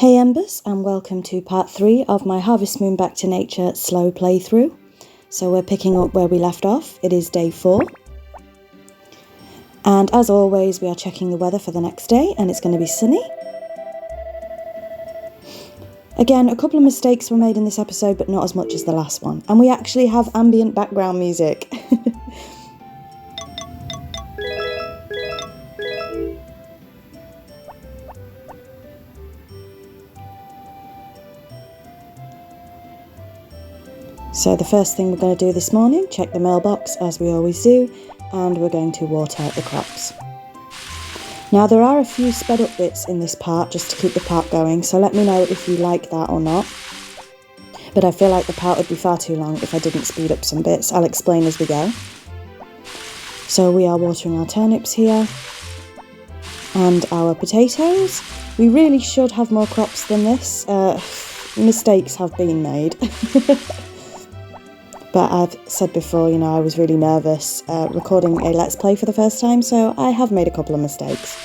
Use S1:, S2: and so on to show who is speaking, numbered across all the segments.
S1: Hey Embers, and welcome to part 3 of my Harvest Moon Back to Nature slow playthrough. So we're picking up where we left off. It is day 4. And as always, we are checking the weather for the next day, and it's going to be sunny. Again, a couple of mistakes were made in this episode, but not as much as the last one. And we actually have ambient background music. So the first thing we're going to do this morning, check the mailbox as we always do, and we're going to water the crops. Now there are a few sped up bits in this part just to keep the part going, so let me know if you like that or not. But I feel like the part would be far too long if I didn't speed up some bits. I'll explain as we go. So we are watering our turnips here, and our potatoes. We really should have more crops than this. Mistakes have been made. But I've said before, I was really nervous recording a Let's Play for the first time, so I have made a couple of mistakes.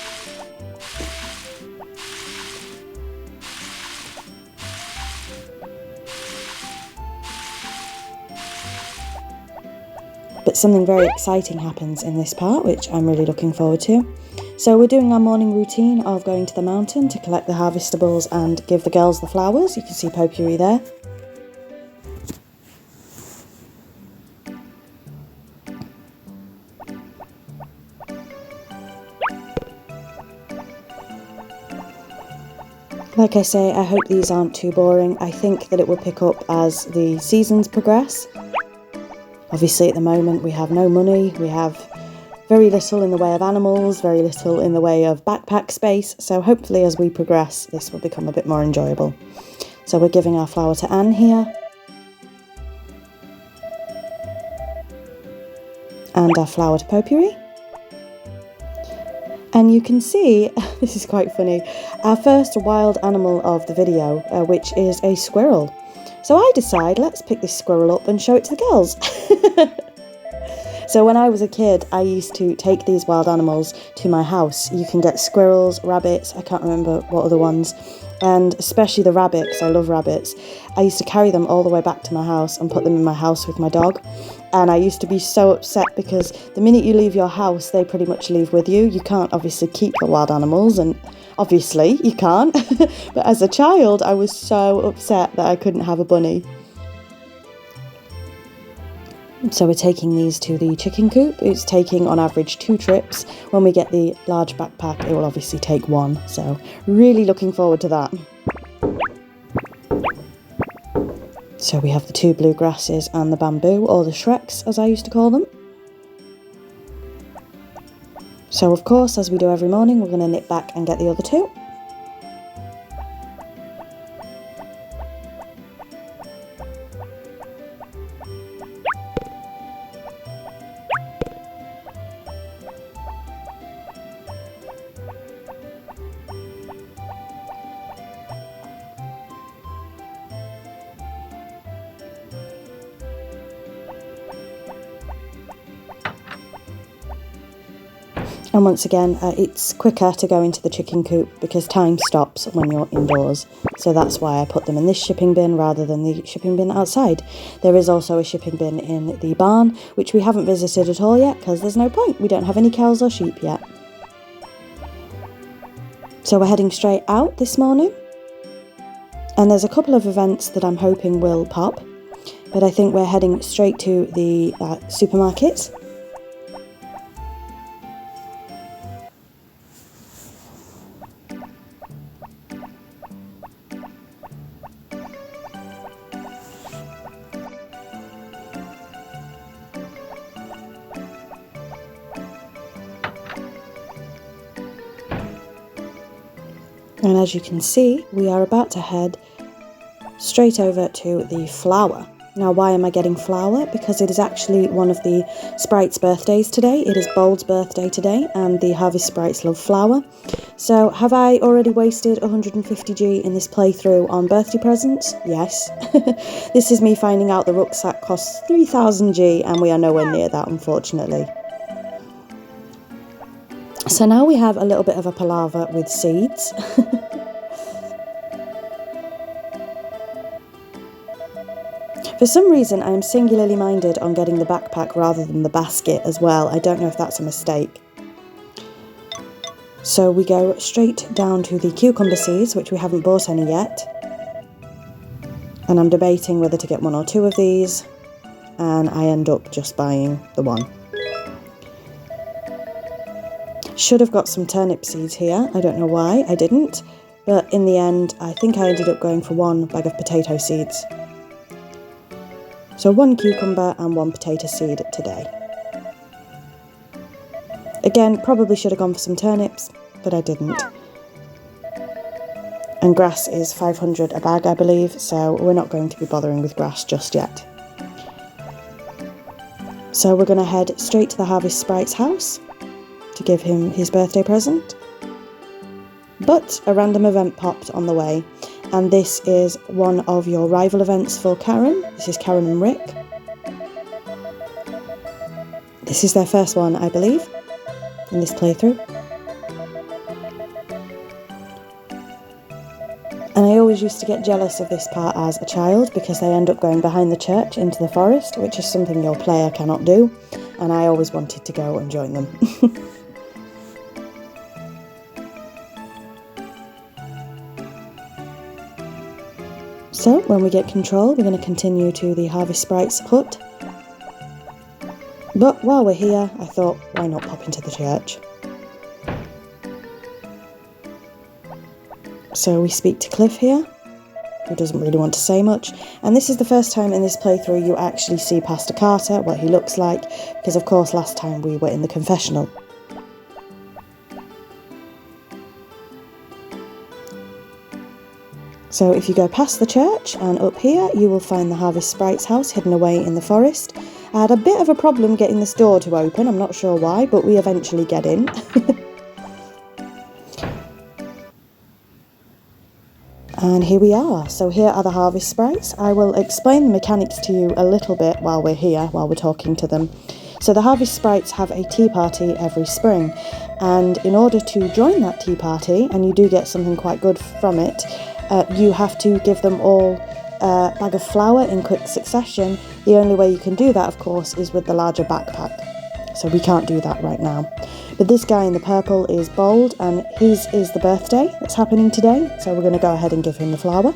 S1: But something very exciting happens in this part, which I'm really looking forward to. So we're doing our morning routine of going to the mountain to collect the harvestables and give the girls the flowers. You can see Potpourri there. Like I say, I hope these aren't too boring. I think that it will pick up as the seasons progress. Obviously at the moment we have no money, we have very little in the way of animals, very little in the way of backpack space, so hopefully as we progress this will become a bit more enjoyable. So we're giving our flower to Anne here. And our flower to Potpourri. And you can see, this is quite funny, our first wild animal of the video, which is a squirrel. So I decide, let's pick this squirrel up and show it to the girls. So when I was a kid, I used to take these wild animals to my house. You can get squirrels, rabbits, I can't remember what other ones, and especially the rabbits, I love rabbits. I used to carry them all the way back to my house and put them in my house with my dog. And I used to be so upset because the minute you leave your house, they pretty much leave with you. You can't obviously keep the wild animals, and obviously you can't. But as a child, I was so upset that I couldn't have a bunny. So we're taking these to the chicken coop. It's taking on average 2 trips. When we get the large backpack, it will obviously take 1. So really looking forward to that. So we have the 2 bluegrasses and the bamboo, or the Shreks as I used to call them. So of course, as we do every morning, we're going to nip back and get the other 2. And once again, it's quicker to go into the chicken coop because time stops when you're indoors. So that's why I put them in this shipping bin rather than the shipping bin outside. There is also a shipping bin in the barn, which we haven't visited at all yet because there's no point. We don't have any cows or sheep yet. So we're heading straight out this morning. And there's a couple of events that I'm hoping will pop. But I think we're heading straight to the supermarket. And as you can see, we are about to head straight over to the flower. Now, why am I getting flower? Because it is actually one of the sprites' birthdays today. It is Bold's birthday today, and the Harvest Sprites love flower. So, have I already wasted 150G in this playthrough on birthday presents? Yes. This is me finding out the rucksack costs 3000G, and we are nowhere near that, unfortunately. So now we have a little bit of a palaver with seeds. For some reason, I am singularly minded on getting the backpack rather than the basket as well. I don't know if that's a mistake. So we go straight down to the cucumber seeds, which we haven't bought any yet. And I'm debating whether to get 1 or 2 of these, and I end up just buying the 1. Should have got some turnip seeds here. I don't know why I didn't, but in the end, I think I ended up going for 1 bag of potato seeds. So 1 cucumber and 1 potato seed today. Again, probably should have gone for some turnips, but I didn't. And grass is 500 a bag, I believe, so we're not going to be bothering with grass just yet. So we're going to head straight to the Harvest Sprite's house to give him his birthday present. But a random event popped on the way, and this is one of your rival events for Karen. This is Karen and Rick. This is their first one, I believe, in this playthrough. And I always used to get jealous of this part as a child because they end up going behind the church into the forest, which is something your player cannot do, and I always wanted to go and join them. So when we get control, we're going to continue to the Harvest Sprite's hut. But while we're here, I thought, why not pop into the church? So we speak to Cliff here, who doesn't really want to say much, and this is the first time in this playthrough you actually see Pastor Carter, what he looks like, because of course last time we were in the confessional. So if you go past the church and up here, you will find the Harvest Sprite's house hidden away in the forest. I had a bit of a problem getting this door to open, I'm not sure why, but we eventually get in. And here we are. So here are the Harvest Sprites. I will explain the mechanics to you a little bit while we're here, while we're talking to them. So the Harvest Sprites have a tea party every spring, and in order to join that tea party, and you do get something quite good from it, you have to give them all a bag of flour in quick succession. The only way you can do that, of course, is with the larger backpack. So we can't do that right now. But this guy in the purple is Bold, and his is the birthday that's happening today, so we're going to go ahead and give him the flower.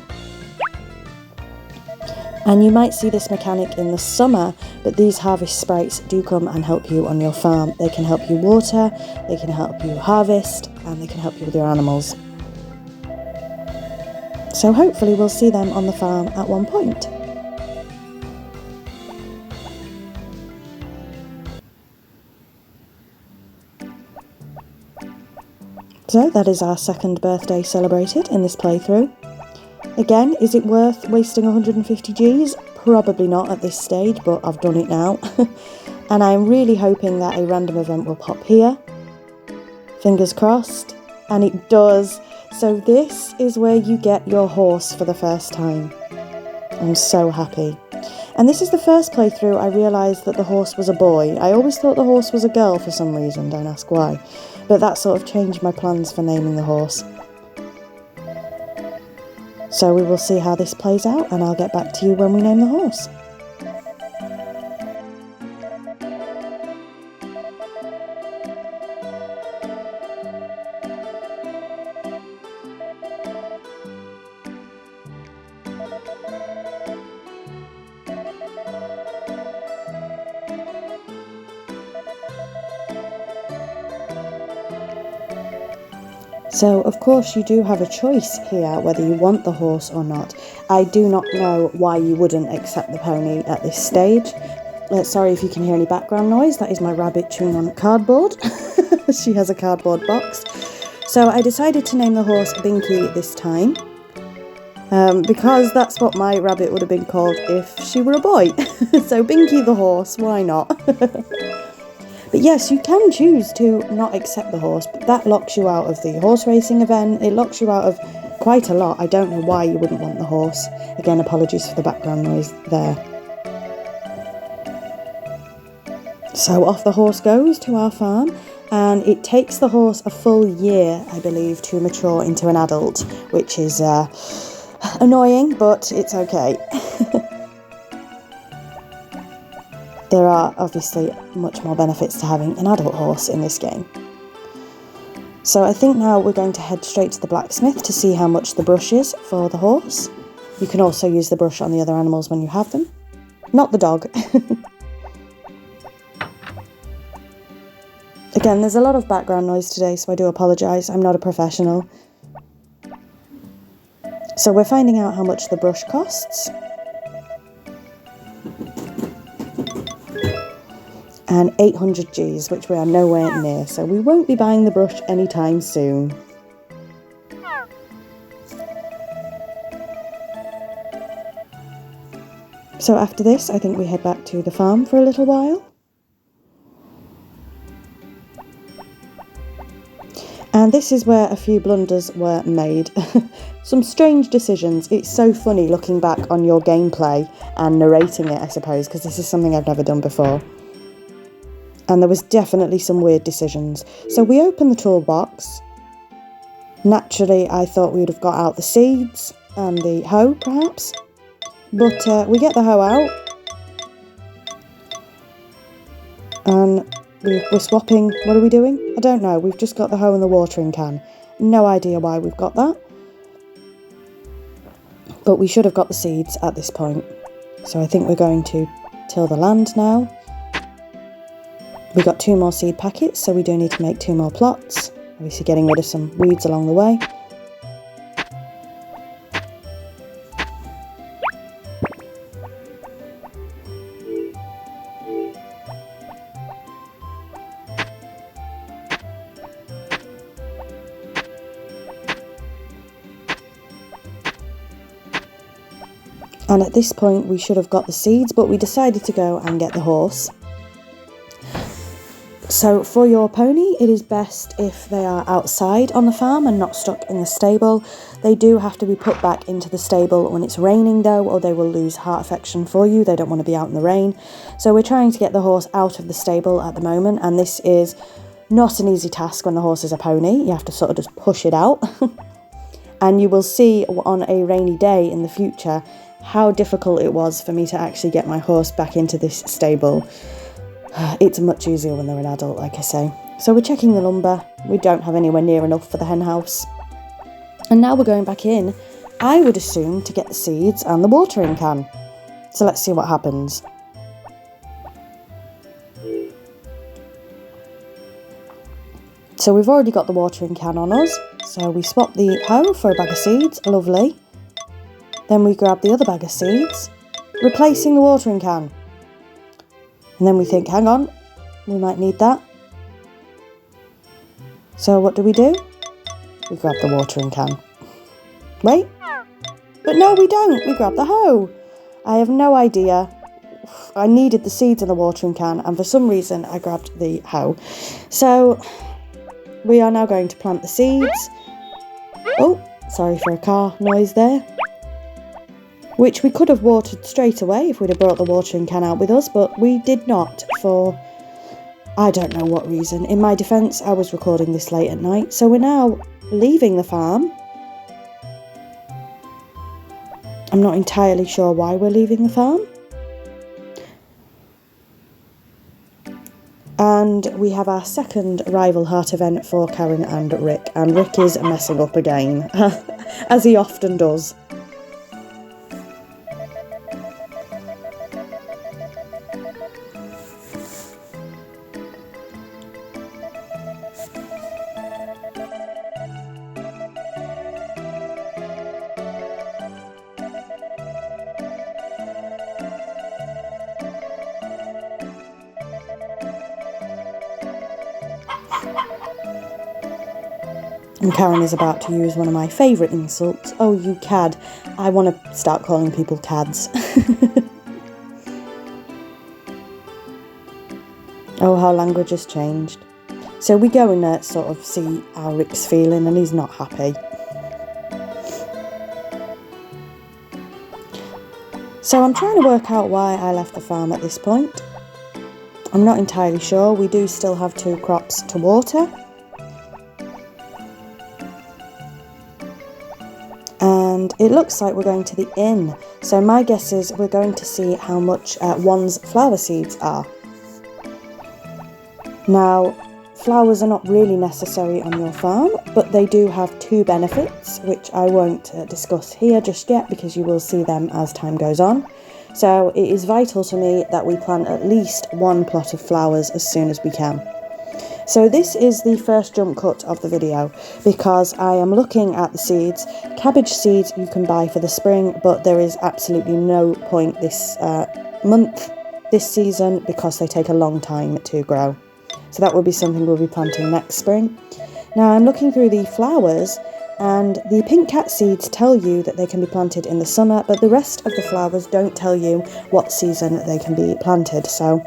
S1: And you might see this mechanic in the summer, but these Harvest Sprites do come and help you on your farm. They can help you water, they can help you harvest, and they can help you with your animals. So hopefully we'll see them on the farm at one point. So that is our second birthday celebrated in this playthrough. Again, is it worth wasting 150 Gs? Probably not at this stage, but I've done it now. And I'm really hoping that a random event will pop here. Fingers crossed. And it does. So this is where you get your horse for the first time. I'm so happy. And this is the first playthrough I realised that the horse was a boy. I always thought the horse was a girl for some reason, don't ask why. But that sort of changed my plans for naming the horse. So we will see how this plays out, and I'll get back to you when we name the horse. So, of course, you do have a choice here whether you want the horse or not. I do not know why you wouldn't accept the pony at this stage. Sorry if you can hear any background noise, that is my rabbit chewing on cardboard. She has a cardboard box. So I decided to name the horse Binky this time, because that's what my rabbit would have been called if she were a boy. So Binky the horse, why not? But yes, you can choose to not accept the horse, but that locks you out of the horse racing event. It locks you out of quite a lot. I don't know why you wouldn't want the horse. Again, apologies for the background noise there. So off the horse goes to our farm, and it takes the horse a full year, I believe, to mature into an adult, which is annoying, but it's okay. there are obviously much more benefits to having an adult horse in this game. So I think now we're going to head straight to the blacksmith to see how much the brush is for the horse. You can also use the brush on the other animals when you have them. Not the dog. Again, there's a lot of background noise today, so I do apologise. I'm not a professional. So we're finding out how much the brush costs. And 800 Gs, which we are nowhere near, so we won't be buying the brush anytime soon. So after this, I think we head back to the farm for a little while. And this is where a few blunders were made. Some strange decisions. It's so funny looking back on your gameplay and narrating it, I suppose, because this is something I've never done before. And there was definitely some weird decisions. So we opened the toolbox. Naturally, I thought we would have got out the seeds and the hoe, perhaps. But we get the hoe out. And we're swapping. What are we doing? I don't know. We've just got the hoe and the watering can. No idea why we've got that. But we should have got the seeds at this point. So I think we're going to till the land now. We got 2 more seed packets, so we do need to make 2 more plots. Obviously getting rid of some weeds along the way. And at this point we should have got the seeds, but we decided to go and get the horse. So for your pony, it is best if they are outside on the farm and not stuck in the stable. They do have to be put back into the stable when it's raining though, or they will lose heart affection for you. They don't want to be out in the rain. So we're trying to get the horse out of the stable at the moment, and this is not an easy task when the horse is a pony. You have to sort of just push it out. And you will see on a rainy day in the future how difficult it was for me to actually get my horse back into this stable. It's much easier when they're an adult, like I say. So we're checking the lumber. We don't have anywhere near enough for the hen house. And now we're going back in, I would assume, to get the seeds and the watering can. So let's see what happens. So we've already got the watering can on us. So we swap the hoe for a bag of seeds. Lovely. Then we grab the other bag of seeds, replacing the watering can. And then we think, hang on, we might need that. So what do? We grab the watering can. Wait, but no we don't, we grab the hoe. I have no idea. I needed the seeds in the watering can, and for some reason I grabbed the hoe. So we are now going to plant the seeds. Oh, sorry for a car noise there. Which we could have watered straight away if we'd have brought the watering can out with us, but we did not for I don't know what reason. In my defence, I was recording this late at night, so we're now leaving the farm. I'm not entirely sure why we're leaving the farm. And we have our second rival heart event for Karen and Rick is messing up again, as he often does. And Karen is about to use one of my favourite insults. Oh, you cad. I want to start calling people cads. Oh, how language has changed. So we go and sort of see how Rick's feeling, and he's not happy. So I'm trying to work out why I left the farm at this point. I'm not entirely sure. We do still have 2 crops to water. And it looks like we're going to the inn. So my guess is we're going to see how much one's flower seeds are. Now, flowers are not really necessary on your farm, but they do have two benefits, which I won't discuss here just yet because you will see them as time goes on. So it is vital to me that we plant at least one plot of flowers as soon as we can. So this is the first jump cut of the video because I am looking at the seeds. Cabbage seeds you can buy for the spring, but there is absolutely no point this this season because they take a long time to grow. So that will be something we'll be planting next spring. Now I'm looking through the flowers, and the pink cat seeds tell you that they can be planted in the summer, but the rest of the flowers don't tell you what season they can be planted. So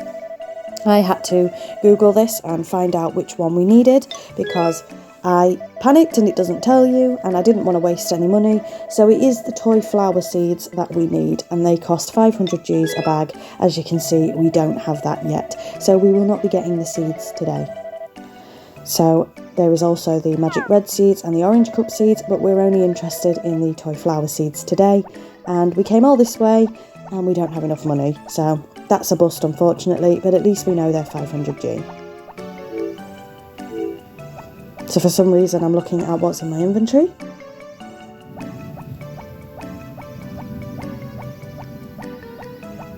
S1: I had to Google this and find out which one we needed because I panicked and it doesn't tell you, and I didn't want to waste any money. So it is the toy flower seeds that we need, and they cost 500 Gs a bag. As you can see, we don't have that yet, so we will not be getting the seeds today. So there is also the magic red seeds and the orange cup seeds, but we're only interested in the toy flower seeds today. And we came all this way and we don't have enough money, so that's a bust unfortunately, but at least we know they're 500 G. So for some reason I'm looking at what's in my inventory.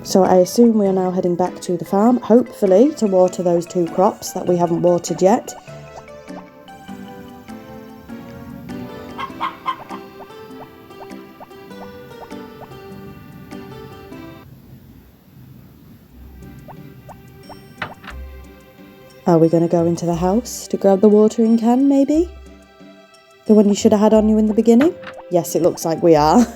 S1: So I assume we are now heading back to the farm, hopefully to water those two crops that we haven't watered yet. Are we going to go into the house to grab the watering can, maybe? The one you should have had on you in the beginning? Yes, it looks like we are.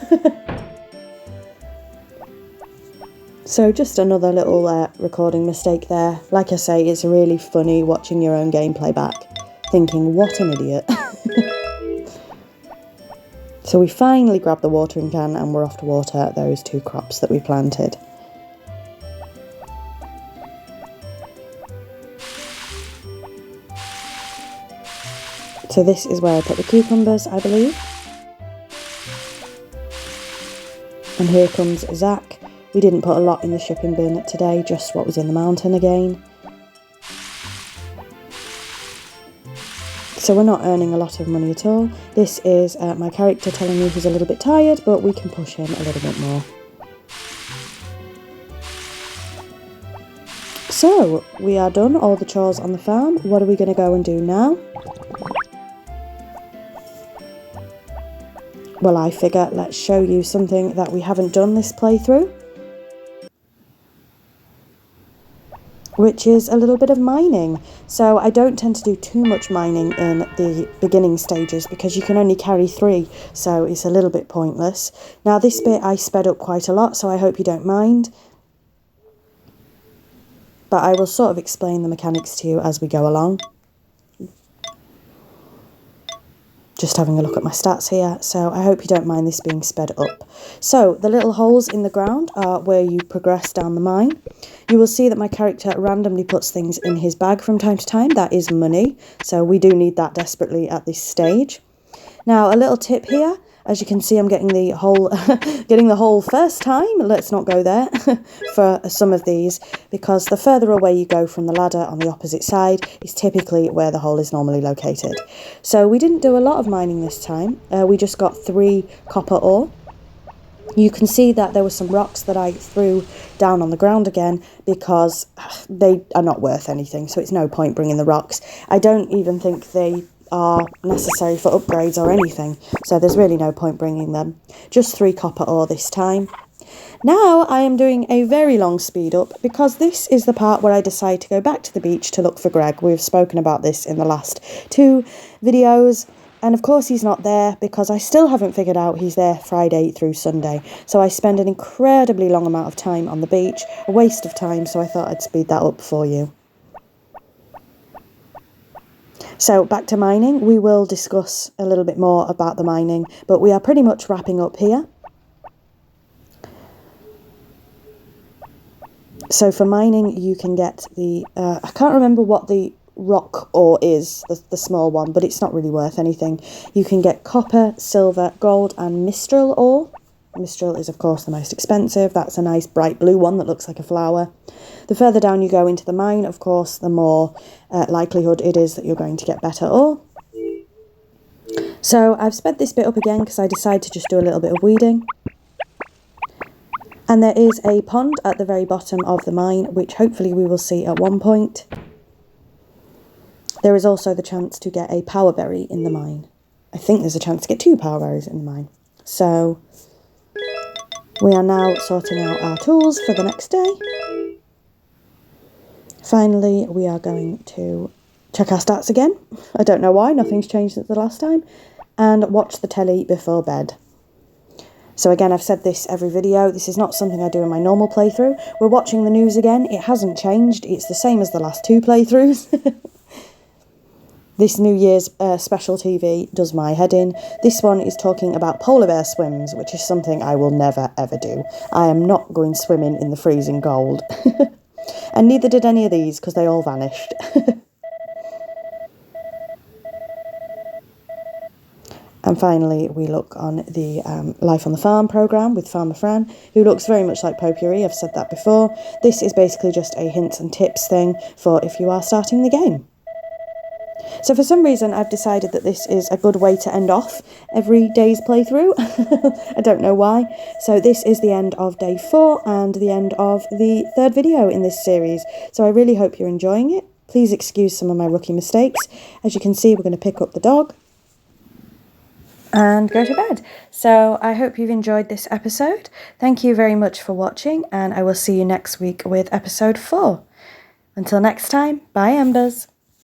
S1: So just another little recording mistake there. Like I say, it's really funny watching your own gameplay back, thinking, what an idiot. So we finally grabbed the watering can and we're off to water those two crops that we planted. So this is where I put the cucumbers, I believe. And here comes Zach. We didn't put a lot in the shipping bin today, just what was in the mountain again. So we're not earning a lot of money at all. This is my character telling me he's a little bit tired, but we can push him a little bit more. So we are done, all the chores on the farm. What are we going to go and do now? Well, I figure let's show you something that we haven't done this playthrough, which is a little bit of mining. So I don't tend to do too much mining in the beginning stages because you can only carry 3, so it's a little bit pointless. Now this bit I sped up quite a lot, so I hope you don't mind. But I will sort of explain the mechanics to you as we go along. Just having a look at my stats here, so I hope you don't mind this being sped up. So the little holes in the ground are where you progress down the mine. You will see that my character randomly puts things in his bag from time to time. That is money, so we do need that desperately at this stage. Now a little tip here, as you can see I'm getting the hole getting the hole first time. Let's not go there for some of these, because the further away you go from the ladder on the opposite side is typically where the hole is normally located. So we didn't do a lot of mining this time. We just got 3 copper ore. You can see that there were some rocks that I threw down on the ground again because they are not worth anything, so it's no point bringing the rocks. I don't even think they are necessary for upgrades or anything, so there's really no point bringing them. Just 3 copper ore this time. Now I am doing a very long speed up because this is the part where I decide to go back to the beach to look for Greg. We've spoken about this in the last 2 videos, and of course he's not there because I still haven't figured out he's there Friday through Sunday. So I spend an incredibly long amount of time on the beach, a waste of time, so I thought I'd speed that up for you. So back to mining. We will discuss a little bit more about the mining, but we are pretty much wrapping up here. So for mining you can get the, I can't remember what the rock ore is, the small one, but it's not really worth anything. You can get copper, silver, gold and mistral ore. Mistral is of course the most expensive. That's a nice bright blue one that looks like a flower. The further down you go into the mine, of course, the more likelihood it is that you're going to get better ore. So I've sped this bit up again because I decided to just do a little bit of weeding. And there is a pond at the very bottom of the mine, which hopefully we will see at one point. There is also the chance to get a power berry in the mine. I think there's a chance to get 2 power berries in the mine. So we are now sorting out our tools for the next day. Finally, we are going to check our stats again. I don't know why, nothing's changed since the last time. And watch the telly before bed. So again, I've said this every video, this is not something I do in my normal playthrough. We're watching the news again, it hasn't changed, it's the same as the last 2 playthroughs. This New Year's special TV does my head in. This one is talking about polar bear swims, which is something I will never ever do. I am not going swimming in the freezing cold. And neither did any of these, because they all vanished. And finally, we look on the Life on the Farm programme with Farmer Fran, who looks very much like Potpourri, I've said that before. This is basically just a hints and tips thing for if you are starting the game. So for some reason, I've decided that this is a good way to end off every day's playthrough. I don't know why. So this is the end of day 4 and the end of the 3rd video in this series. So I really hope you're enjoying it. Please excuse some of my rookie mistakes. As you can see, we're going to pick up the dog and go to bed. So I hope you've enjoyed this episode. Thank you very much for watching, and I will see you next week with episode 4. Until next time, bye Embers.